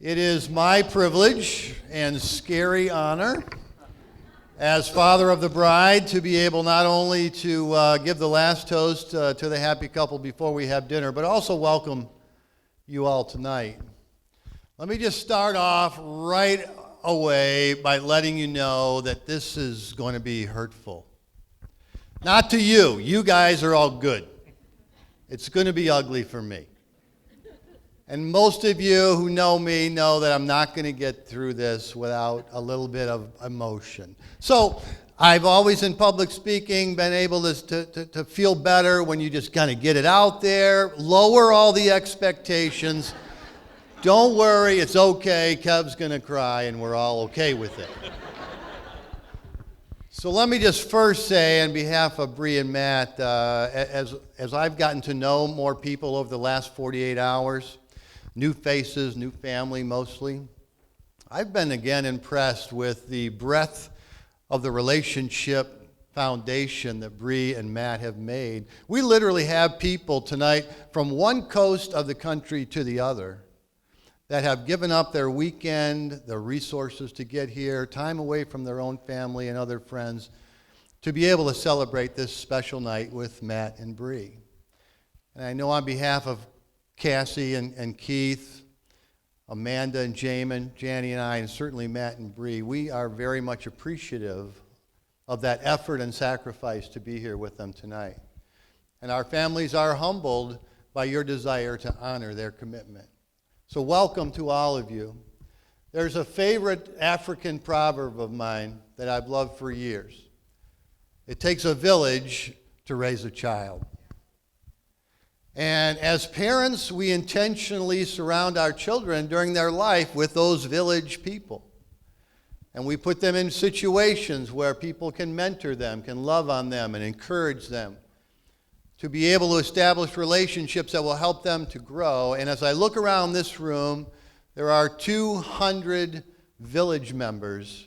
It is my privilege and scary honor as father of the bride to be able not only to give the last toast to the happy couple before we have dinner, but also welcome you all tonight. Let me just start off right away by letting you know that this is going to be hurtful. Not to you. You guys are all good. It's going to be ugly for me. And most of you who know me know that I'm not going to get through this without a little bit of emotion. So I've always, in public speaking, been able to feel better when you just kind of get it out there, lower all the expectations. Don't worry, it's okay. Kev's going to cry, and we're all okay with it. So let me just first say, on behalf of Bree and Matt, as I've gotten to know more people over the last 48 hours, new faces, new family mostly, I've been again impressed with the breadth of the relationship foundation that Bree and Matt have made. We literally have people tonight from one coast of the country to the other that have given up their weekend, their resources to get here, time away from their own family and other friends to be able to celebrate this special night with Matt and Bree. And I know on behalf of Cassie and Keith, Amanda and Jamin, Janny and I, and certainly Matt and Bree, we are very much appreciative of that effort and sacrifice to be here with them tonight. And our families are humbled by your desire to honor their commitment. So welcome to all of you. There's a favorite African proverb of mine that I've loved for years. It takes a village to raise a child. And as parents, we intentionally surround our children during their life with those village people. And we put them in situations where people can mentor them, can love on them, and encourage them to be able to establish relationships that will help them to grow. And as I look around this room, there are 200 village members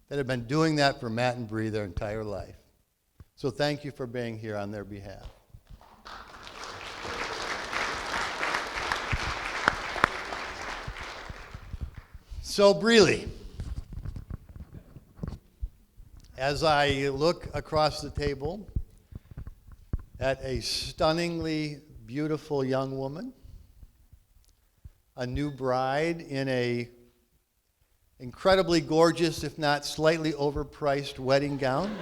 that have been doing that for Matt and Bree their entire life. So thank you for being here on their behalf. So Breely, as I look across the table at a stunningly beautiful young woman, a new bride in a incredibly gorgeous, if not slightly overpriced wedding gown.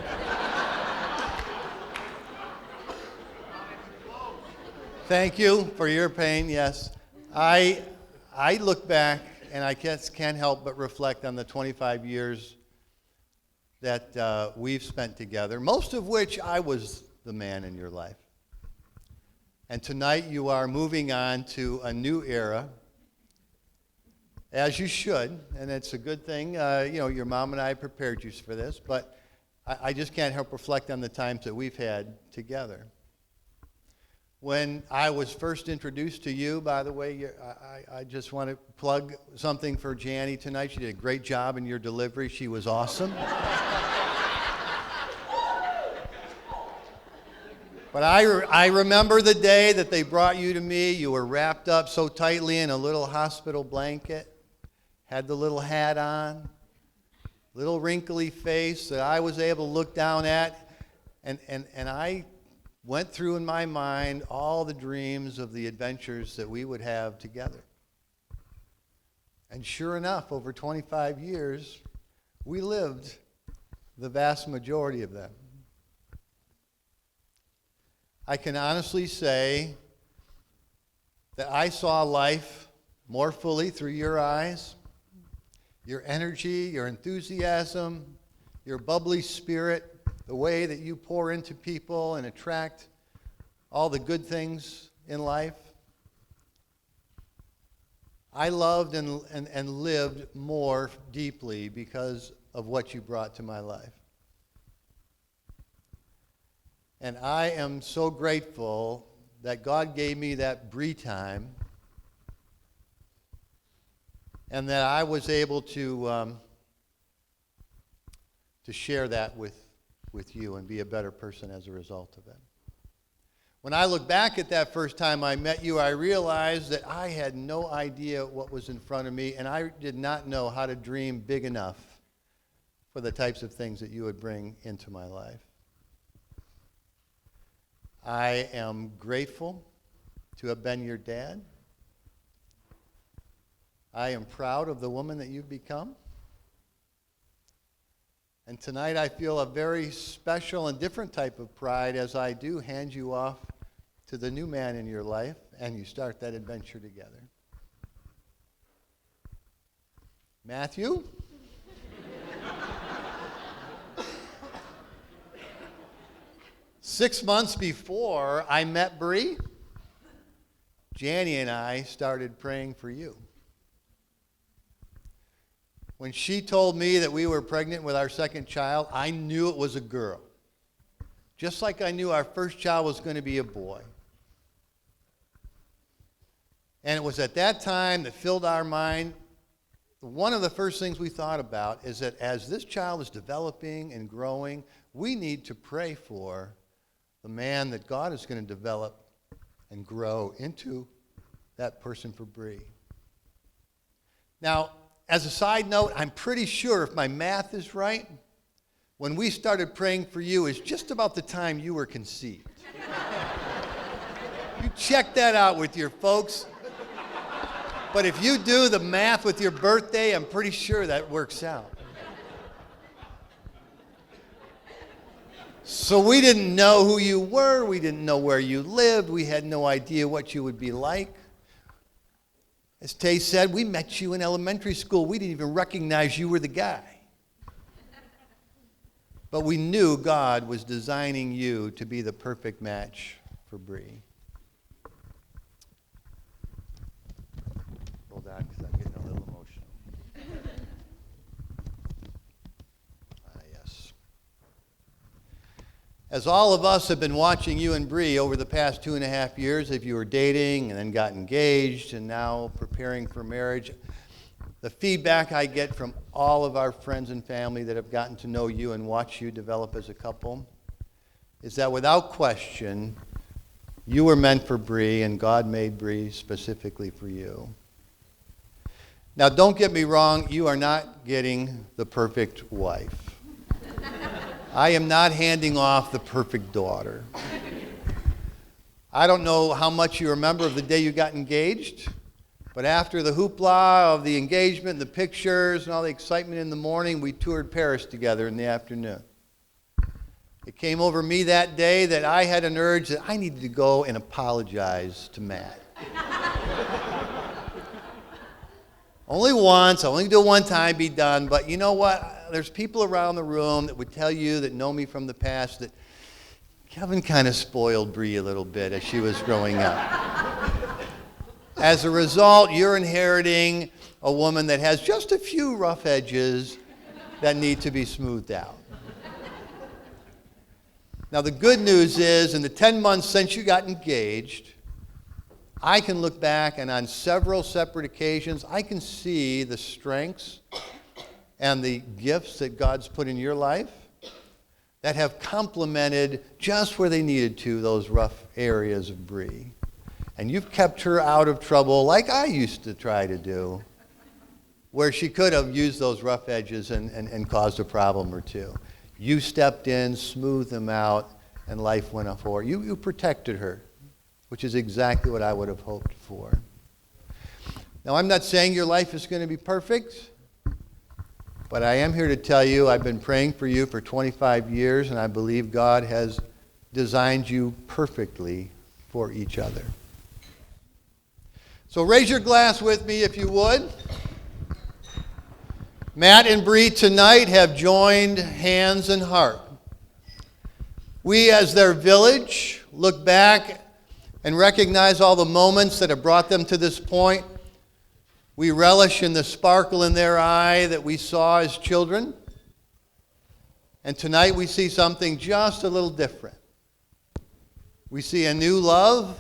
Thank you for your pain, yes. I look back and I can't help but reflect on the 25 years that we've spent together, most of which I was the man in your life. And tonight you are moving on to a new era, as you should, and it's a good thing. Your mom and I prepared you for this, but I just can't help reflect on the times that we've had together. When I was first introduced to you, by the way, I just want to plug something for Janny tonight. She did a great job in your delivery. She was awesome. But I remember the day that they brought you to me. You were wrapped up so tightly in a little hospital blanket, had the little hat on, little wrinkly face that I was able to look down at, and I went through in my mind all the dreams of the adventures that we would have together. And sure enough, over 25 years, we lived the vast majority of them. I can honestly say that I saw life more fully through your eyes, your energy, your enthusiasm, your bubbly spirit, the way that you pour into people and attract all the good things in life. I loved and lived more deeply because of what you brought to my life. And I am so grateful that God gave me that Bree time and that I was able to share that with you and be a better person as a result of it. When I look back at that first time I met you, I realized that I had no idea what was in front of me, and I did not know how to dream big enough for the types of things that you would bring into my life. I am grateful to have been your dad. I am proud of the woman that you've become. And tonight I feel a very special and different type of pride as I do hand you off to the new man in your life and you start that adventure together. Matthew? 6 months before I met Bree, Janny and I started praying for you. When she told me that we were pregnant with our second child, I knew it was a girl. Just like I knew our first child was going to be a boy. And it was at that time that filled our mind. One of the first things we thought about is that as this child is developing and growing, we need to pray for the man that God is going to develop and grow into that person for Bree. Now, as a side note, I'm pretty sure if my math is right, when we started praying for you is just about the time you were conceived. You check that out with your folks. But if you do the math with your birthday, I'm pretty sure that works out. So we didn't know who you were. We didn't know where you lived. We had no idea what you would be like. As Tay said, we met you in elementary school. We didn't even recognize you were the guy. But we knew God was designing you to be the perfect match for Bree. Hold on, because I'm getting a little emotional. Yes. As all of us have been watching you and Bree over the past 2.5 years, if you were dating and then got engaged and now preparing for marriage, the feedback I get from all of our friends and family that have gotten to know you and watch you develop as a couple is that without question, you were meant for Bree and God made Bree specifically for you. Now, don't get me wrong, you are not getting the perfect wife. I am not handing off the perfect daughter. I don't know how much you remember of the day you got engaged, but after the hoopla of the engagement and the pictures and all the excitement in the morning, we toured Paris together in the afternoon. It came over me that day that I had an urge that I needed to go and apologize to Matt. Only once, only do it one time, be done. But you know what? There's people around the room that would tell you that know me from the past that Kevin kind of spoiled Bree a little bit as she was growing up. As a result, you're inheriting a woman that has just a few rough edges that need to be smoothed out. Now, the good news is, in the 10 months since you got engaged, I can look back and on several separate occasions, I can see the strengths and the gifts that God's put in your life that have complemented just where they needed to those rough areas of Bree. And you've kept her out of trouble like I used to try to do, where she could have used those rough edges and caused a problem or two. You stepped in, smoothed them out, and life went forward. You protected her, which is exactly what I would have hoped for. Now, I'm not saying your life is going to be perfect, but I am here to tell you I've been praying for you for 25 years, and I believe God has designed you perfectly for each other. So raise your glass with me if you would. Matt and Bree tonight have joined hands and heart. We, as their village, look back and recognize all the moments that have brought them to this point. We relish in the sparkle in their eye that we saw as children. And tonight we see something just a little different. We see a new love,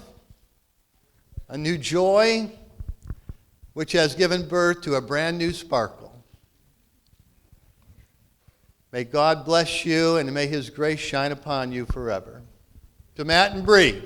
a new joy, which has given birth to a brand new sparkle. May God bless you and may His grace shine upon you forever. To Matt and Bree.